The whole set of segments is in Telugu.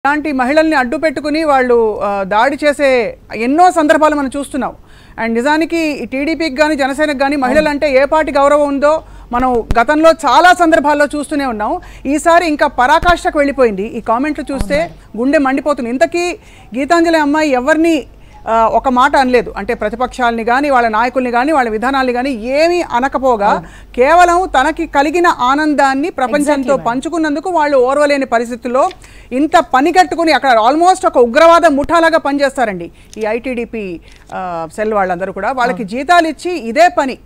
ఇలాంటి మహిళల్ని అడ్డు పెట్టుకుని వాళ్ళు దాడి చేసే ఎన్నో సందర్భాలు మనం చూస్తున్నాం. అండ్ నిజానికి టీడీపీకి కానీ జనసేనకి కానీ మహిళలంటే ఏ పార్టీ గౌరవం ఉందో మనం గతంలో చాలా సందర్భాల్లో చూస్తూనే ఉన్నాం. ఈసారి ఇంకా పరాకాష్ఠకు వెళ్ళిపోయింది. ఈ కామెంట్లు చూస్తే గుండె మండిపోతుంది. ఇంతకీ గీతాంజలి అమ్మాయి ఎవరిని ఒక మాట అనలేదు, అంటే ప్రతిపక్షాలని కానీ వాళ్ళ నాయకుల్ని కానీ వాళ్ళ విధానాల్ని కానీ ఏమీ అనకపోగా కేవలం తనకి కలిగిన ఆనందాన్ని ప్రపంచంతో పంచుకున్నందుకు వాళ్ళు ఓర్వలేని పరిస్థితుల్లో ఇంత పని కట్టుకుని అక్కడ ఆల్మోస్ట్ ఒక ఉగ్రవాద ముఠాలాగా పనిచేస్తారండి ఈ ఐటీడీపీ సెల్ వాళ్ళందరూ కూడా. వాళ్ళకి జీతాలు ఇచ్చి ఇదే పని.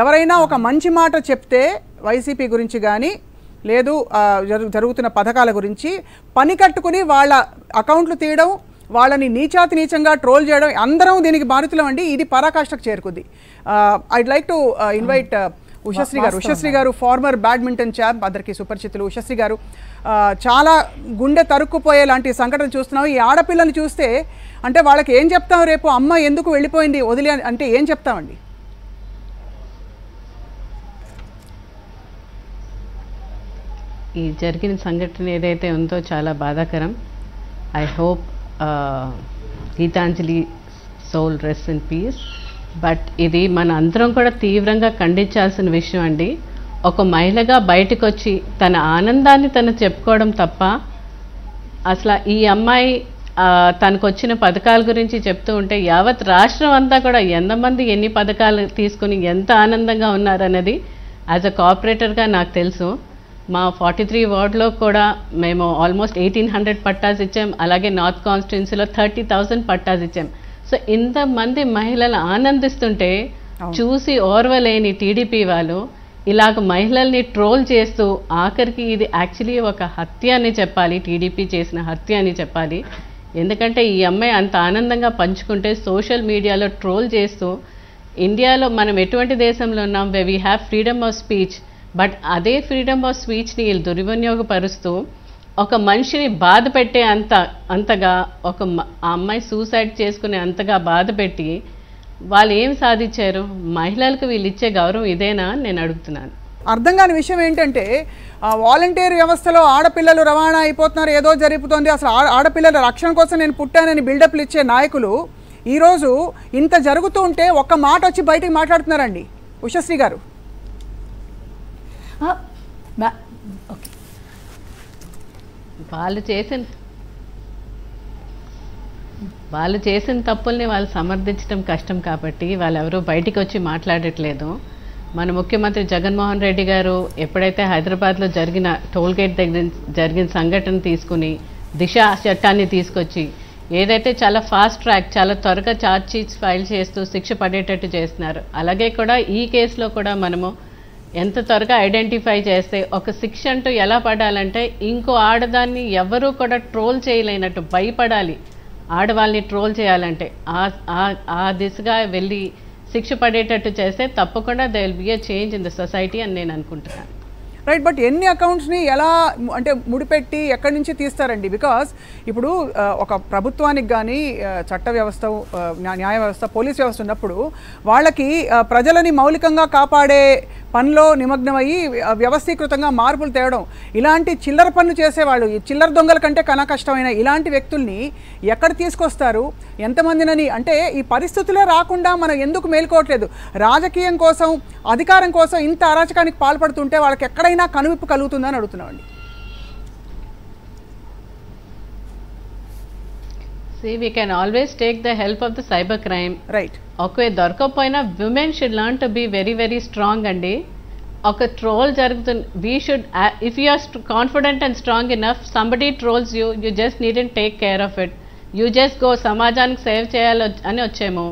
ఎవరైనా ఒక మంచి మాట చెప్తే వైసీపీ గురించి కానీ లేదు జరుగుతున్న పథకాల గురించి పని కట్టుకుని వాళ్ళ అకౌంట్లు తీయడం, వాళ్ళని నీచాతి నీచంగా ట్రోల్ చేయడం, అందరం దీనికి బాధితులం అండి. ఇది పరాకాష్ఠకు చేరుకుంది. I'd like to invite Ushasri గారు. ఉషశ్రీ గారు ఫార్మర్ బ్యాడ్మింటన్ ఛాంప్, అందరికీ సుపరిచితులు. ఉషశ్రీ గారు, చాలా గుండె తరుక్కుపోయే లాంటి సంఘటనలు చూస్తున్నాం. ఈ ఆడపిల్లని చూస్తే అంటే వాళ్ళకి ఏం చెప్తాం, రేపు అమ్మ ఎందుకు వెళ్ళిపోయింది వదిలే అంటే ఏం చెప్తామండి? ఈ జరిగిన సంఘటన ఏదైతే ఉందో చాలా బాధాకరం. I hope Geetanjali soul rest in peace. But ఇది మన అందరం కూడా తీవ్రంగా ఖండించాల్సిన విషయం అండి. ఒక మహిళగా బయటకు వచ్చి తన ఆనందాన్ని తను చెప్పుకోవడం తప్ప అసలు ఈ అమ్మాయి తనకు వచ్చిన పథకాల గురించి చెప్తూ ఉంటే యావత్ రాష్ట్రం అంతా కూడా ఎంతమంది ఎన్ని పథకాలు తీసుకుని ఎంత ఆనందంగా ఉన్నారన్నది యాజ్ అ కోఆపరేటర్గా నాకు తెలుసు. మా 43 వార్డులో కూడా మేము ఆల్మోస్ట్ 1800 పట్టాస్ ఇచ్చాం. అలాగే నార్త్ కాన్స్టిట్యున్సీలో 30,000 పట్టాస్ ఇచ్చాం. సో ఇంతమంది మహిళలు ఆనందిస్తుంటే చూసి ఓర్వలేని టీడీపీ వాళ్ళు ఇలాగ మహిళల్ని ట్రోల్ చేస్తూ ఆఖరికి ఇది యాక్చువల్లీ ఒక హత్య అని చెప్పాలి, టీడీపీ చేసిన హత్య అని చెప్పాలి. ఎందుకంటే ఈ అమ్మాయి అంత ఆనందంగా పంచుకుంటే సోషల్ మీడియాలో ట్రోల్ చేస్తూ, ఇండియాలో మనం ఎటువంటి దేశంలో ఉన్నాం, we have freedom of speech, but అదే ఫ్రీడమ్ ఆఫ్ స్పీచ్ని వీళ్ళు దుర్వినియోగపరుస్తూ ఒక మనిషిని బాధ పెట్టే అంతగా ఆ అమ్మాయి సూసైడ్ చేసుకునే అంతగా బాధ పెట్టి వాళ్ళు ఏం సాధించారు? మహిళలకు వీళ్ళు ఇచ్చే గౌరవం ఇదేనా అని నేను అడుగుతున్నాను. అర్థం కాని విషయం ఏంటంటే వాలంటీర్ వ్యవస్థలో ఆడపిల్లలు రవాణా అయిపోతున్నారు, ఏదో జరుగుతుంది, అసలు ఆడపిల్లల రక్షణ కోసం నేను పుట్టానని బిల్డప్లు ఇచ్చే నాయకులు ఈరోజు ఇంత జరుగుతూ ఉంటే ఒక్క మాట వచ్చి బయటికి మాట్లాడుతున్నారండి. ఉషశ్రీ గారు, వాళ్ళు చేసిన తప్పుల్ని వాళ్ళు సమర్థించడం కష్టం కాబట్టి వాళ్ళెవరూ బయటికి వచ్చి మాట్లాడట్లేదు. మన ముఖ్యమంత్రి జగన్మోహన్ రెడ్డి గారు ఎప్పుడైతే హైదరాబాద్లో జరిగిన టోల్గేట్ దగ్గర జరిగిన సంఘటన తీసుకుని దిశ చట్టాన్ని తీసుకొచ్చి ఏదైతే చాలా ఫాస్ట్ ట్రాక్, చాలా త్వరగా ఛార్జ్ షీట్స్ ఫైల్ చేస్తూ శిక్ష పడేటట్టు చేస్తున్నారు. అలాగే కూడా ఈ కేసులో కూడా మనము ఎంత త్వరగా ఐడెంటిఫై చేస్తే ఒక శిక్ష అంటూ ఎలా పడాలంటే ఇంకో ఆడదాన్ని ఎవరూ కూడా ట్రోల్ చేయలేనట్టు భయపడాలి. ఆడవాళ్ళని ట్రోల్ చేయాలంటే ఆ దిశగా వెళ్ళి శిక్ష పడేటట్టు చేస్తే తప్పకుండా they will be a change in the society అని నేను అనుకుంటున్నాను. రైట్, బట్ ఎన్ని అకౌంట్స్ని ఎలా అంటే ముడిపెట్టి ఎక్కడి నుంచి తీస్తారండి? బికాస్ ఇప్పుడు ఒక ప్రభుత్వానికి కానీ చట్ట వ్యవస్థ, న్యాయ వ్యవస్థ, పోలీస్ వ్యవస్థ ఉన్నప్పుడు వాళ్ళకి ప్రజలని మౌలికంగా కాపాడే పనిలో నిమగ్నమయ్యి వ్యవస్థీకృతంగా మార్పులు తేవడం, ఇలాంటి చిల్లర పనులు చేసేవాళ్ళు, ఈ చిల్లర దొంగల కంటే కన్నా కష్టమైన ఇలాంటి వ్యక్తుల్ని ఎక్కడ తీసుకొస్తారు, ఎంతమందినని? అంటే ఈ పరిస్థితులే రాకుండా మనం ఎందుకు మేల్కోవట్లేదు? రాజకీయం కోసం, అధికారం కోసం ఇంత అరాచకానికి పాల్పడుతుంటే వాళ్ళకి ఎక్కడైనా కనువిప్పు కలుగుతుందని అడుగుతున్నామండి. See, we can always take the help of the cyber crime. Right. Okay, దొరకకపోయినా women should learn to be very very strong అండి. ఒక ట్రోల్ జరుగుతుంది, we should, if you are confident and strong enough, somebody trolls you, you just needn't take care of it. You just go, సమాజానికి సేవ్ చేయాలి అని వచ్చేమో,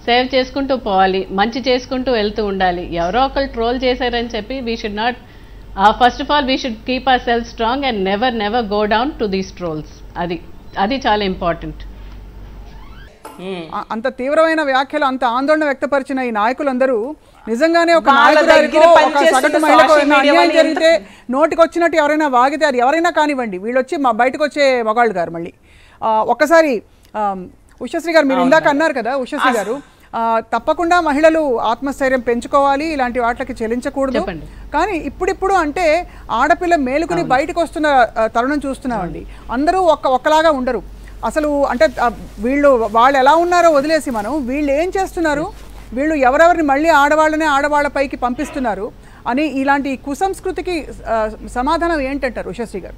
సేవ్ చేసుకుంటూ పోవాలి, మంచి చేసుకుంటూ వెళ్తూ ఉండాలి. ఎవరో ఒకరు ట్రోల్ చేశారని చెప్పి we should not, first of all we should keep ourselves strong and never go down to these trolls. అది చాలా ఇంపార్టెంట్. అంత తీవ్రమైన వ్యాఖ్యలు, అంత ఆందోళన వ్యక్తపరిచిన ఈ నాయకులందరూ నిజంగానే ఒక నాయకుడికో ఒక సగటు మహిళకో అన్యాయం జరిగితే నోటికి వచ్చినట్టు ఎవరైనా వాగితే, అది ఎవరైనా కానివ్వండి, వీళ్ళు వచ్చి మా బయటకు వచ్చే మగాళ్ళు గారు. మళ్ళీ ఒక్కసారి ఉషశ్రీ గారు, మీరు ఇందాక అన్నారు కదా ఉషశ్రీ గారు, తప్పకుండా మహిళలు ఆత్మస్థైర్యం పెంచుకోవాలి, ఇలాంటి వాటికి చెల్లించకూడదు. చెప్పండి. కానీ ఇప్పుడిప్పుడు అంటే ఆడపిల్ల మేలుకుని బయటకు వస్తున్న తరుణం చూస్తున్నామండి. అందరూ ఒక్కలాగా ఉండరు. అసలు అంటే వాళ్ళు ఎలా ఉన్నారో వదిలేసి మనం వీళ్ళు ఏం చేస్తున్నారు, వీళ్ళు ఎవరెవరిని మళ్ళీ ఆడవాళ్ళపైకి పంపిస్తున్నారు అని ఇలాంటి కుసంస్కృతికి సమాధానం ఏంటంటారు ఉషశ్రీ గారు?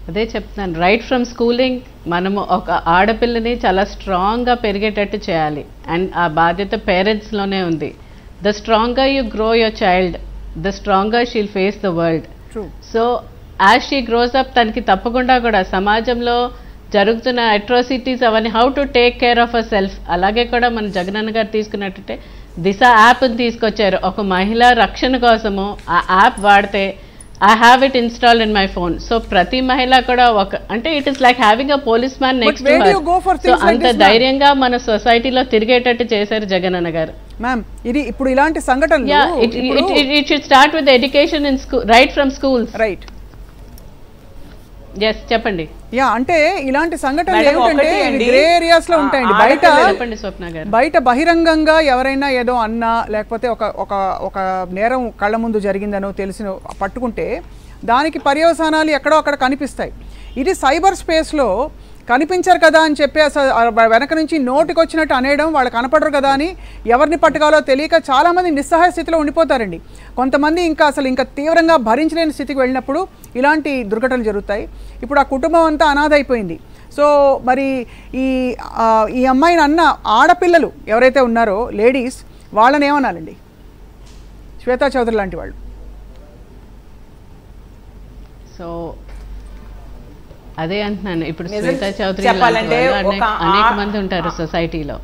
అదే చెప్తున్నాను, రైట్ ఫ్రమ్ స్కూలింగ్ మనము ఒక ఆడపిల్లని చాలా స్ట్రాంగ్గా పెరిగేటట్టు చేయాలి. అండ్ ఆ బాధ్యత పేరెంట్స్లోనే ఉంది. The stronger you grow your child, the stronger she'll face the world. So as she grows up తనకి తప్పకుండా కూడా సమాజంలో జరుగుతున్న అట్రాసిటీస్ అవన్నీ how to take care of herself. అలాగే కూడా మన జగనన్న గారు తీసుకున్నట్టే దిశ యాప్ని తీసుకొచ్చారు ఒక మహిళా రక్షణ కోసము. ఆ యాప్ వాడితే I have it installed in my phone. So ప్రతి మహిళ కూడా అంటే it is like having a policeman next to her. So అంత ధైర్యంగా మన సొసైటీలో తిరిగేటట్టు చేశారు జగనన్న గారు. మ్యామ్ ఇది ఇప్పుడు ఇలాంటి సంఘటనలు it should start with education in school, right from schools. Right. Yes, చెప్పండి. అంటే ఇలాంటి సంఘటనలు ఏమిటంటే గ్రే ఏరియాస్ లో ఉంటాయండి. చెప్పండి స్వప్న గారు. బయట బహిరంగంగా ఎవరైనా ఏదో అన్నా లేకపోతే ఒక నేరం కళ్ళ ముందు జరిగిందనో తెలిసిన పట్టుకుంటే దానికి పర్యవసానాలు ఎక్కడో అక్కడ కనిపిస్తాయి. ఇది సైబర్ స్పేస్లో కనిపించరు కదా అని చెప్పి వెనక నుంచి నోటికి వచ్చినట్టు అనేయడం, వాళ్ళు కనపడరు కదా అని ఎవరిని పట్టుకోవాలో తెలియక చాలామంది నిస్సహాయ స్థితిలో ఉండిపోతారండి. కొంతమంది ఇంకా తీవ్రంగా భరించలేని స్థితికి వెళ్ళినప్పుడు ఇలాంటి దుర్ఘటనలు జరుగుతాయి. ఇప్పుడు ఆ కుటుంబం అంతా అనాథ అయిపోయింది. సో మరి ఈ అమ్మాయిని అన్న ఆడపిల్లలు ఎవరైతే ఉన్నారో లేడీస్, వాళ్ళని ఏమనాలండి? శ్వేతా చౌదరి లాంటి వాళ్ళు. సో అదే అంటున్నాను, ఇప్పుడు శ్వేతా చౌదరి అనేక మంది ఉంటారు సొసైటీలో.